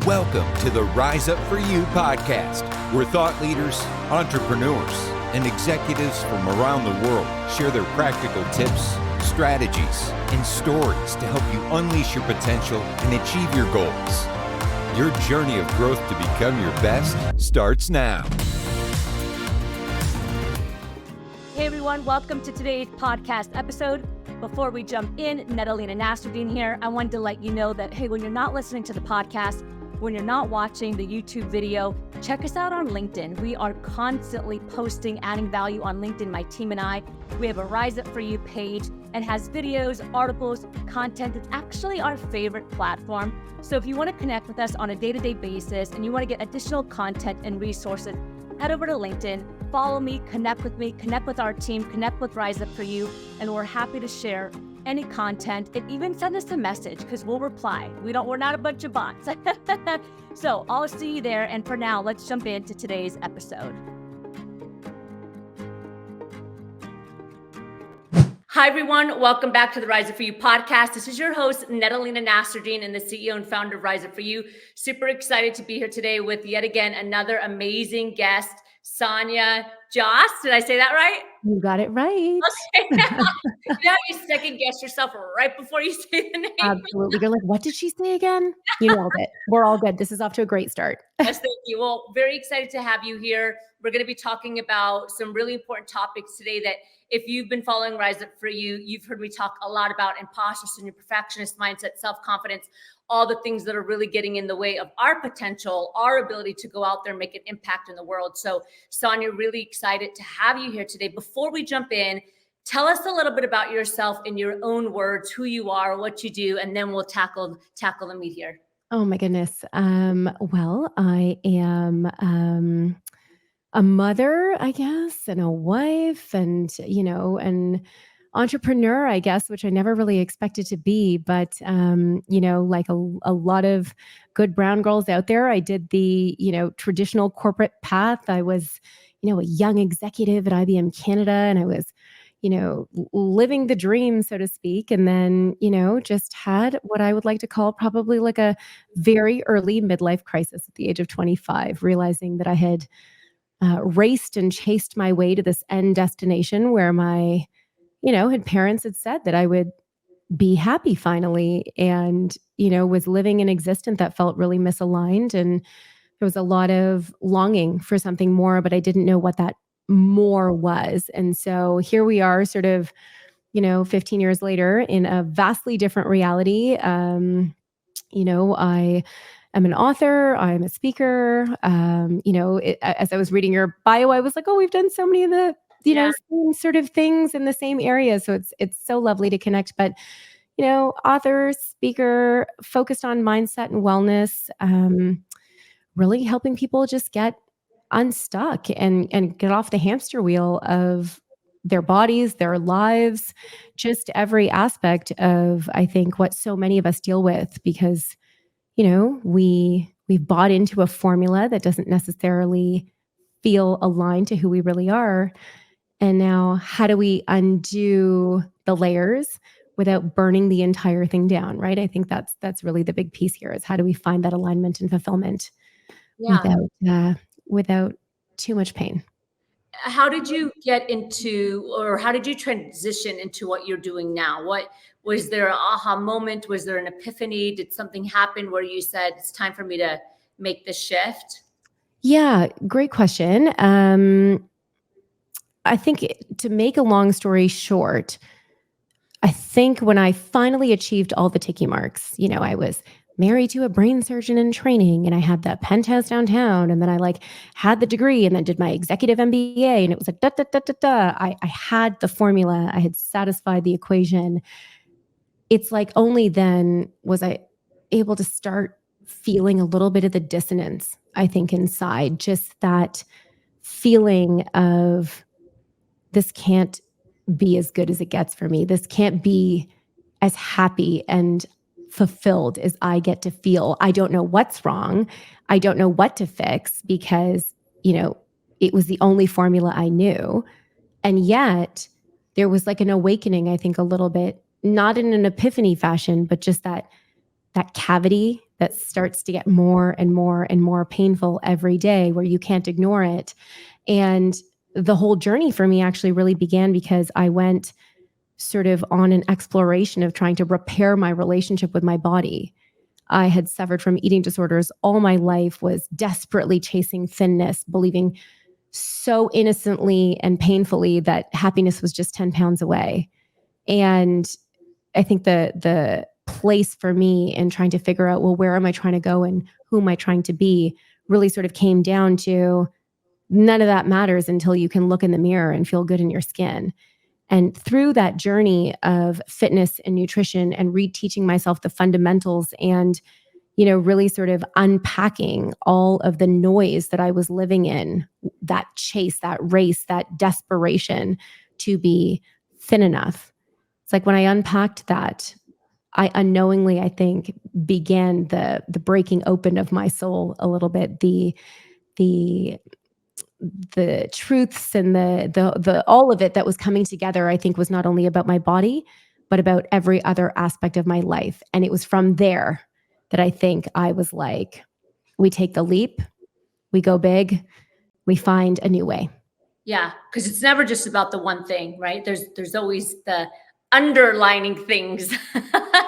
Welcome to the Rise Up For You podcast, where thought leaders, entrepreneurs, and executives from around the world share their practical tips, strategies, and stories to help you unleash your potential and achieve your goals. Your journey of growth to become your best starts now. Hey everyone, welcome to today's podcast episode. Before we jump in, Nedalina Nasruddin here. I wanted to let you know that, hey, when you're not listening to the podcast, when you're not watching the YouTube video, check us out on LinkedIn. We are constantly posting, adding value on LinkedIn, my team and I. We have a Rise Up For You page and has videos, articles, content. It's actually our favorite platform. So if you want to connect with us on a day-to-day basis and you want to get additional content and resources, head over to LinkedIn, follow me, connect with our team, connect with Rise Up For You, and we're happy to share any content, and even send us a message because we'll reply. We're not a bunch of bots. So I'll see you there. And for now, let's jump into today's episode. Hi, everyone. Welcome back to the Rise Up For You podcast. This is your host, Nedalina Nasruddin, and the CEO and founder of Rise Up For You. Super excited to be here today with yet again another amazing guest, Sonia, Jhas. Did I say that right? You got it right. Okay. Now you second guess yourself right before you say the name. Absolutely. You're like, what did she say again? You nailed it. We're all good. This is off to a great start. Yes, thank you. Well, very excited to have you here. We're going to be talking about some really important topics today that if you've been following Rise Up For You, you've heard me talk a lot about imposter syndrome, perfectionist mindset, self-confidence, all the things that are really getting in the way of our potential, our ability to go out there and make an impact in the world. So, Sonia, really excited to have you here today. Before we jump in, tell us a little bit about yourself in your own words, who you are, what you do, and then we'll tackle the meat here. Oh my goodness. Well, I am a mother, I guess, and a wife, and an entrepreneur, I guess, which I never really expected to be. But like a lot of good brown girls out there, I did the traditional corporate path. I was a young executive at IBM Canada, and I was living the dream, so to speak. And then, just had what I would like to call probably like a very early midlife crisis at the age of 25, realizing that I had raced and chased my way to this end destination where my, parents had said that I would be happy finally, and, was living an existence that felt really misaligned. And there was a lot of longing for something more, but I didn't know what that more was. And so here we are sort of, 15 years later in a vastly different reality. I am an author, I'm a speaker. As I was reading your bio, I was like, oh, we've done so many of the, same sort of things in the same area. So it's so lovely to connect. But, author, speaker, focused on mindset and wellness, really helping people just get unstuck and get off the hamster wheel of their bodies, their lives, just every aspect of, I think, what so many of us deal with, because, we've bought into a formula that doesn't necessarily feel aligned to who we really are. And now how do we undo the layers without burning the entire thing down, right? I think that's really the big piece here, is how do we find that alignment and fulfillment without too much pain. How did you get into, or how did you transition into what you're doing now? What was there an aha moment? Was there an epiphany? Did something happen where you said, it's time for me to make this shift? Yeah, great question. I think to make a long story short, I think when I finally achieved all the ticky marks, I was married to a brain surgeon in training, and I had that penthouse downtown, and then I had the degree, and then did my executive MBA, and it was like da da da da da. I had the formula, I had satisfied the equation. It's like only then was I able to start feeling a little bit of the dissonance, I think, inside, just that feeling of, this can't be as good as it gets for me. This can't be as happy and fulfilled as I get to feel. I don't know what's wrong. I don't know what to fix, because, it was the only formula I knew. And yet there was like an awakening, I think, a little bit, not in an epiphany fashion, but just that cavity that starts to get more and more and more painful every day, where you can't ignore it. And the whole journey for me actually really began because I went sort of on an exploration of trying to repair my relationship with my body. I had suffered from eating disorders all my life, was desperately chasing thinness, believing so innocently and painfully that happiness was just 10 pounds away. And I think the place for me in trying to figure out, well, where am I trying to go and who am I trying to be, really sort of came down to none of that matters until you can look in the mirror and feel good in your skin. And through that journey of fitness and nutrition and reteaching myself the fundamentals and, really sort of unpacking all of the noise that I was living in, that chase, that race, that desperation to be thin enough. It's like when I unpacked that, I unknowingly, I think, began the breaking open of my soul a little bit. The truths and the all of it that was coming together, I think, was not only about my body, but about every other aspect of my life. And it was from there that I think I was like, we take the leap, we go big, we find a new way. Yeah, because it's never just about the one thing, right? There's always the underlining things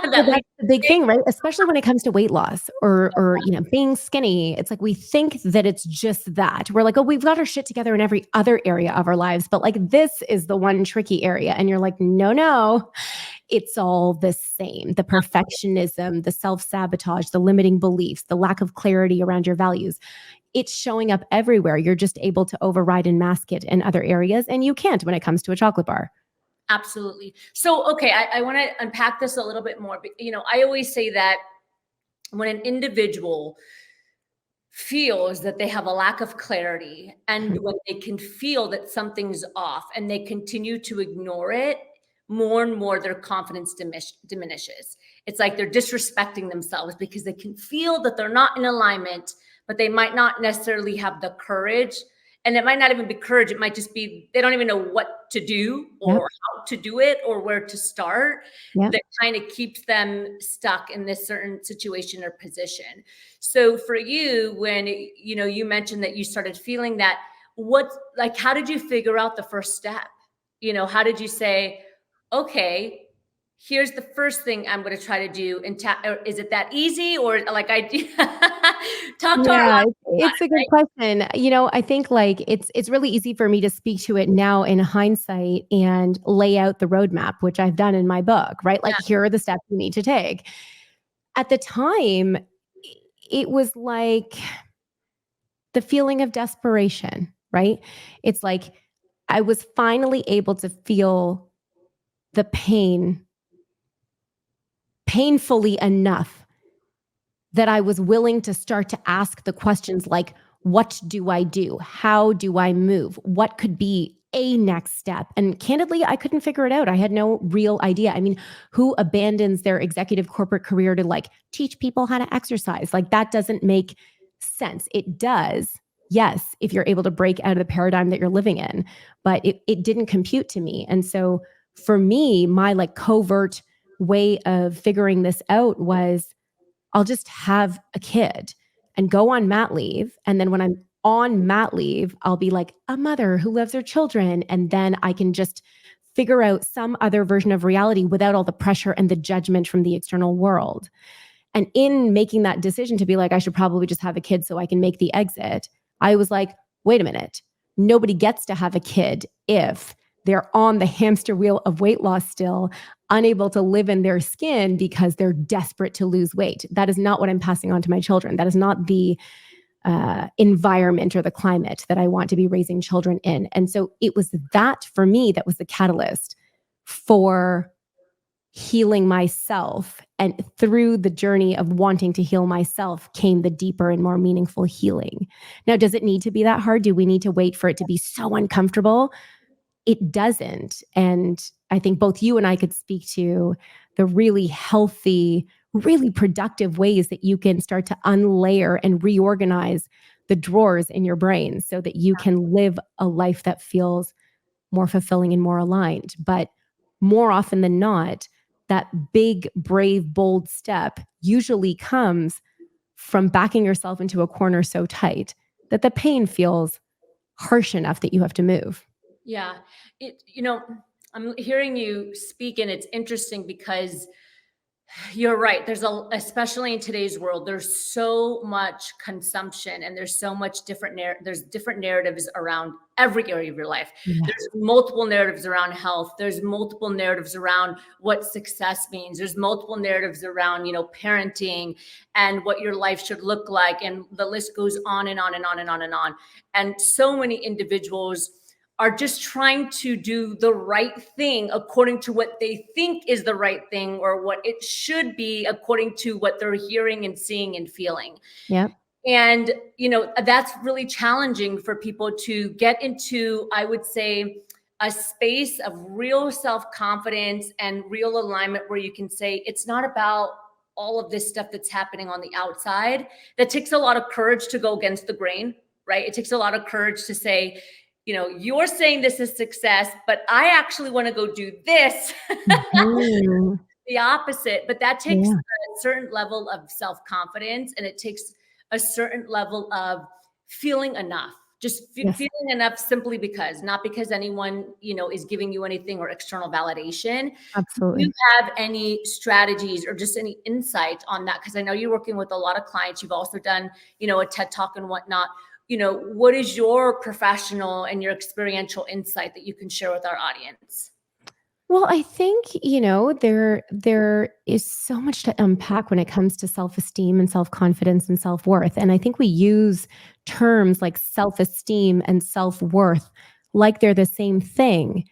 Well, that's the big thing, right? Especially when it comes to weight loss or being skinny. It's like we think that it's just that. We're like, oh, we've got our shit together in every other area of our lives, but like this is the one tricky area. And you're like, no, it's all the same. The perfectionism, the self-sabotage, the limiting beliefs, the lack of clarity around your values. It's showing up everywhere. You're just able to override and mask it in other areas, and you can't when it comes to a chocolate bar. Absolutely. So, okay, I want to unpack this a little bit more. I always say that when an individual feels that they have a lack of clarity and when they can feel that something's off and they continue to ignore it, more and more their confidence diminishes. It's like they're disrespecting themselves because they can feel that they're not in alignment, but they might not necessarily have the courage. And it might not even be courage. It might just be, they don't even know what to do or how to do it or where to start. That kind of keeps them stuck in this certain situation or position. So for you, when, you mentioned that you started feeling that, how did you figure out the first step? How did you say, okay, here's the first thing I'm going to try to do. And is it that easy? Or like I do? Talk to our it's a good question. I think like it's really easy for me to speak to it now in hindsight and lay out the roadmap, which I've done in my book, right? Like here are the steps you need to take. At the time, it was like the feeling of desperation, right? It's like I was finally able to feel the painfully enough that I was willing to start to ask the questions like, what do I do? How do I move? What could be a next step? And candidly, I couldn't figure it out. I had no real idea. I mean, who abandons their executive corporate career to like teach people how to exercise? Like that doesn't make sense. It does. Yes, if you're able to break out of the paradigm that you're living in, but it didn't compute to me. And so for me, my like covert way of figuring this out was I'll just have a kid and go on mat leave. And then when I'm on mat leave, I'll be like a mother who loves her children. And then I can just figure out some other version of reality without all the pressure and the judgment from the external world. And in making that decision to be like, I should probably just have a kid so I can make the exit, I was like, wait a minute. Nobody gets to have a kid if they're on the hamster wheel of weight loss still, unable to live in their skin because they're desperate to lose weight. That is not what I'm passing on to my children. That is not the environment or the climate that I want to be raising children in. And so it was that for me that was the catalyst for healing myself. And through the journey of wanting to heal myself came the deeper and more meaningful healing. Now, does it need to be that hard? Do we need to wait for it to be so uncomfortable? It doesn't. And I think both you and I could speak to the really healthy, really productive ways that you can start to unlayer and reorganize the drawers in your brain so that you can live a life that feels more fulfilling and more aligned. But more often than not, that big, brave, bold step usually comes from backing yourself into a corner so tight that the pain feels harsh enough that you have to move. Yeah. I'm hearing you speak, and it's interesting because you're right. Especially in today's world, there's so much consumption, and there's so much there's different narratives around every area of your life. Yeah. There's multiple narratives around health. There's multiple narratives around what success means. There's multiple narratives around, parenting and what your life should look like. And the list goes on and on and on and on and on. And so many individuals are just trying to do the right thing according to what they think is the right thing, or what it should be according to what they're hearing and seeing and feeling. Yep. And, that's really challenging for people to get into, I would say, a space of real self-confidence and real alignment where you can say, it's not about all of this stuff that's happening on the outside. That takes a lot of courage to go against the grain, right? It takes a lot of courage to say, you're saying this is success, but I actually want to go do this, Mm-hmm. the opposite. But that takes Yeah. a certain level of self-confidence, and it takes a certain level of feeling enough, just Yes. feeling enough simply because, not because anyone, is giving you anything or external validation. Do Absolutely. you have any strategies or just any insight on that? Because I know you're working with a lot of clients. You've also done, a TED Talk and whatnot. What is your professional and your experiential insight that you can share with our audience? Well, I think, there is so much to unpack when it comes to self-esteem and self-confidence and self-worth. And I think we use terms like self-esteem and self-worth like they're the same thing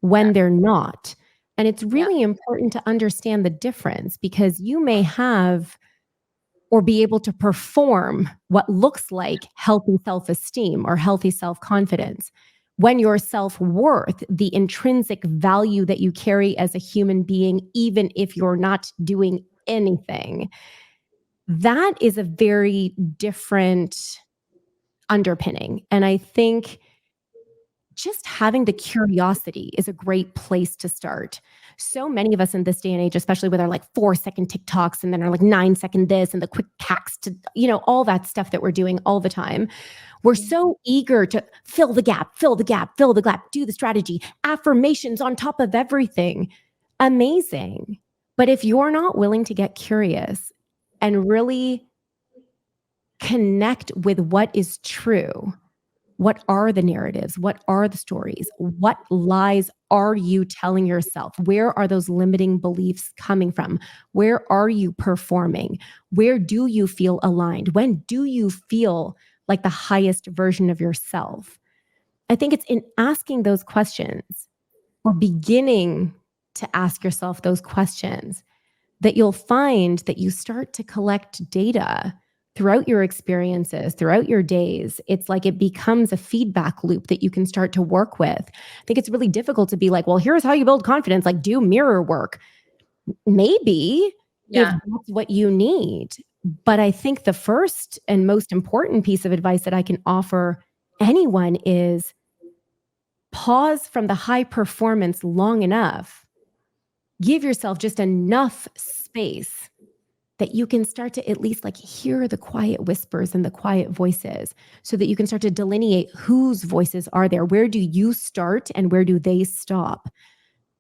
when Yeah. they're not. And it's really important to understand the difference, because you may have or be able to perform what looks like healthy self-esteem or healthy self-confidence, when your self-worth, the intrinsic value that you carry as a human being, even if you're not doing anything, that is a very different underpinning. And I think just having the curiosity is a great place to start. So many of us in this day and age, especially with our like 4-second TikToks and then our like 9-second this and the quick hacks to, all that stuff that we're doing all the time. We're so eager to fill the gap, fill the gap, fill the gap, do the strategy, affirmations on top of everything. Amazing. But if you're not willing to get curious and really connect with what is true, what are the narratives? What are the stories? What lies are you telling yourself? Where are those limiting beliefs coming from? Where are you performing? Where do you feel aligned? When do you feel like the highest version of yourself? I think it's in asking those questions, or beginning to ask yourself those questions, that you'll find that you start to collect data throughout your experiences, throughout your days. It's like it becomes a feedback loop that you can start to work with. I think it's really difficult to be like, well, here's how you build confidence, like do mirror work. Maybe if that's what you need. But I think the first and most important piece of advice that I can offer anyone is pause from the high performance long enough. Give yourself just enough space that you can start to at least like hear the quiet whispers and the quiet voices, so that you can start to delineate whose voices are there. Where do you start and where do they stop?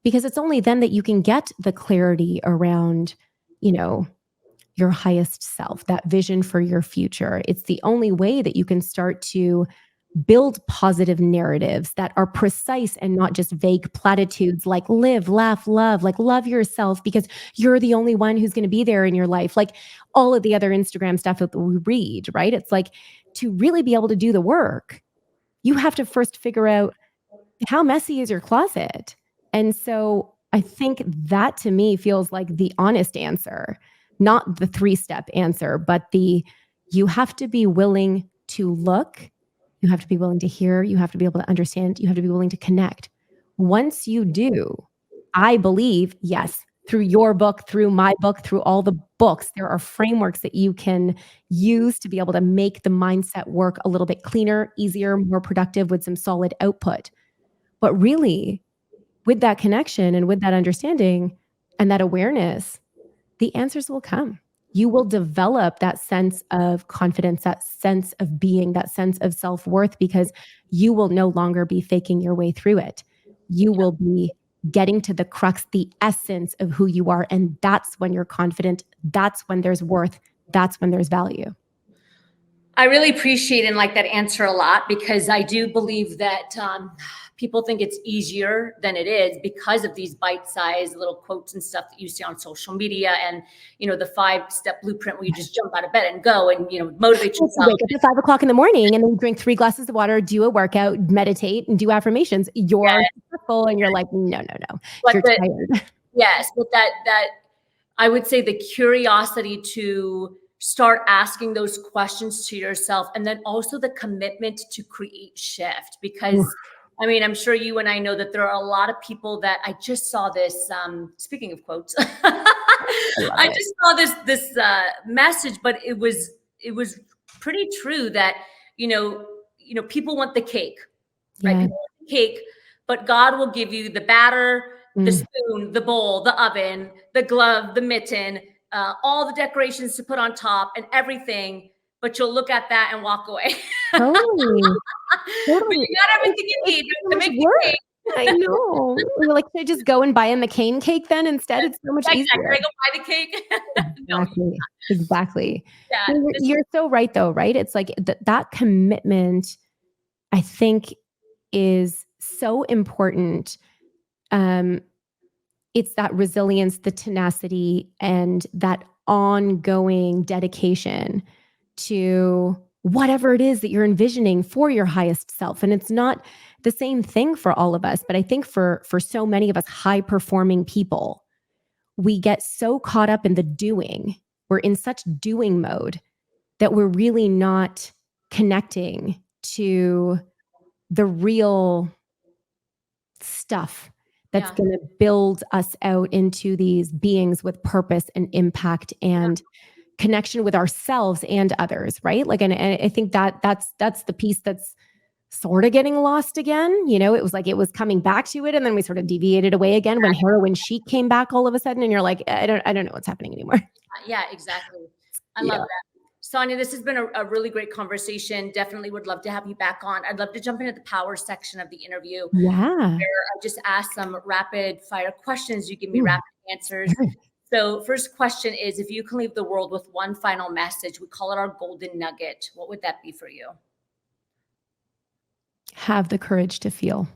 Because it's only then that you can get the clarity around, your highest self, that vision for your future. It's the only way that you can start to build positive narratives that are precise and not just vague platitudes like live, laugh, love, like love yourself because you're the only one who's going to be there in your life. Like all of the other Instagram stuff that we read, right? It's like, to really be able to do the work, you have to first figure out how messy is your closet. And so I think that to me feels like the honest answer, not the 3-step answer, but you have to be willing to look. You have to be willing to hear. You have to be able to understand. You have to be willing to connect. Once you do, I believe, yes, through your book, through my book, through all the books, there are frameworks that you can use to be able to make the mindset work a little bit cleaner, easier, more productive with some solid output. But really, with that connection and with that understanding and that awareness, the answers will come. you will develop that sense of confidence, that sense of being, that sense of self-worth, because you will no longer be faking your way through it. You will be getting to the crux, the essence of who you are. And that's when you're confident. That's when there's worth. That's when there's value. I really appreciate and like that answer a lot, because I do believe that people think it's easier than it is because of these bite-sized little quotes and stuff that you see on social media, and the 5-step blueprint where you just jump out of bed and go and motivate yourself. Wake up at 5 o'clock in the morning and then drink 3 glasses of water, do a workout, meditate, and do affirmations. You're successful, and you're like, no. You're tired. Yes, but that I would say the curiosity to start asking those questions to yourself, and then also the commitment to create shift, because I'm sure you and I know that there are a lot of people that I just saw this, speaking of quotes, I just saw this message, but it was pretty true that, people want the cake, right? People want the cake, but God will give you the batter, the spoon, the bowl, the oven, the glove, the mitten, all the decorations to put on top and everything, but you'll look at that and walk away. Totally. But you got everything you need to make the cake. I know. We're like, should I just go and buy a McCain cake then instead? It's so much easier. Can I go buy the cake? Exactly. Yeah, you're so right though, right? It's like that commitment, I think, is so important. It's that resilience, the tenacity, and that ongoing dedication to whatever it is that you're envisioning for your highest self. And it's not the same thing for all of us, but I think for so many of us high-performing people, we get so caught up in the doing. We're in such doing mode that we're really not connecting to the real stuff that's going to build us out into these beings with purpose and impact and connection with ourselves and others, right? Like, and I think that's the piece that's sort of getting lost again. It was like it was coming back to it, and then we sort of deviated away again when heroin chic came back all of a sudden, and you're like, I don't know what's happening anymore. Yeah, exactly. I love that. Sonia, this has been a really great conversation. Definitely would love to have you back on. I'd love to jump into the power section of the interview. Yeah. Where I just ask some rapid fire questions. You give me rapid answers. Sure. So first question is, if you can leave the world with one final message, we call it our golden nugget, what would that be for you? Have the courage to feel.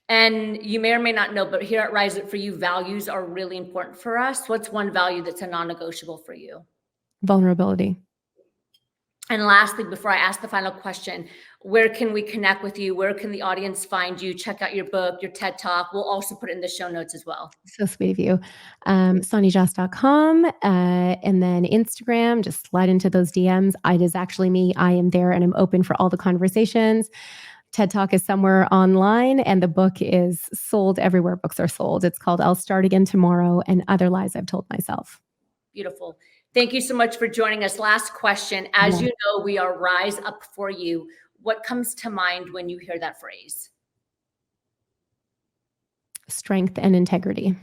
And you may or may not know, but here at Rise Up For You, values are really important for us. What's one value that's a non-negotiable for you? Vulnerability. And lastly, before I ask the final question, where can we connect with you? Where can the audience find you? Check out your book, your TED Talk. We'll also put it in the show notes as well. So sweet of you. SoniaJhas.com, and then Instagram, just slide into those DMs. It is actually me. I am there and I'm open for all the conversations. TED Talk is somewhere online, and the book is sold everywhere books are sold. It's called I'll Start Again Tomorrow and Other Lies I've Told Myself. Beautiful. Thank you so much for joining us. Last question. As you know, we are Rise Up For You. What comes to mind when you hear that phrase? Strength and integrity.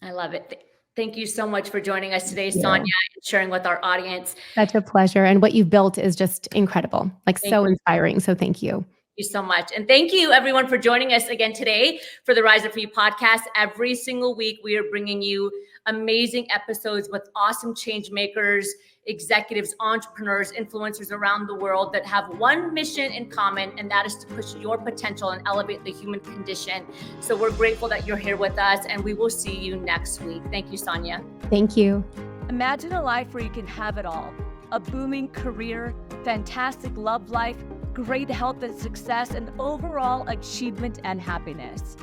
I love it. Thank you so much for joining us today, Sonia, and sharing with our audience. Such a pleasure. And what you've built is just incredible, so inspiring. So thank you. Thank you so much. And thank you everyone for joining us again today for the Rise Up For You podcast. Every single week, we are bringing you amazing episodes with awesome change makers, executives, entrepreneurs, influencers around the world that have one mission in common, and that is to push your potential and elevate the human condition. So we're grateful that you're here with us, and we will see you next week. Thank you, Sonia. Thank you. Imagine a life where you can have it all: a booming career, fantastic love life, great health and success, and overall achievement and happiness.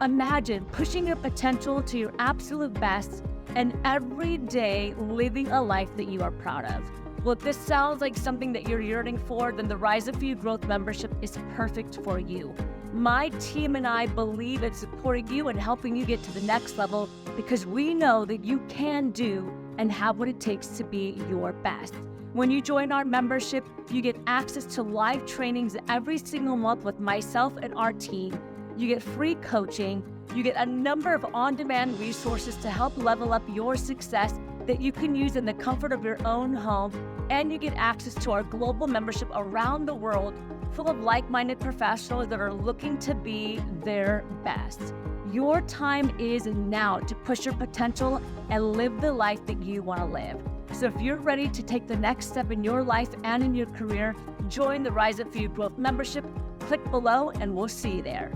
Imagine pushing your potential to your absolute best and every day living a life that you are proud of. Well, if this sounds like something that you're yearning for, then the Rise Up For You Growth membership is perfect for you. My team and I believe in supporting you and helping you get to the next level, because we know that you can do and have what it takes to be your best. When you join our membership, you get access to live trainings every single month with myself and our team. You get free coaching. You get a number of on-demand resources to help level up your success that you can use in the comfort of your own home, and you get access to our global membership around the world full of like-minded professionals that are looking to be their best. Your time is now to push your potential and live the life that you want to live. So if you're ready to take the next step in your life and in your career, join the Rise Up For You Growth membership. Click below and we'll see you there.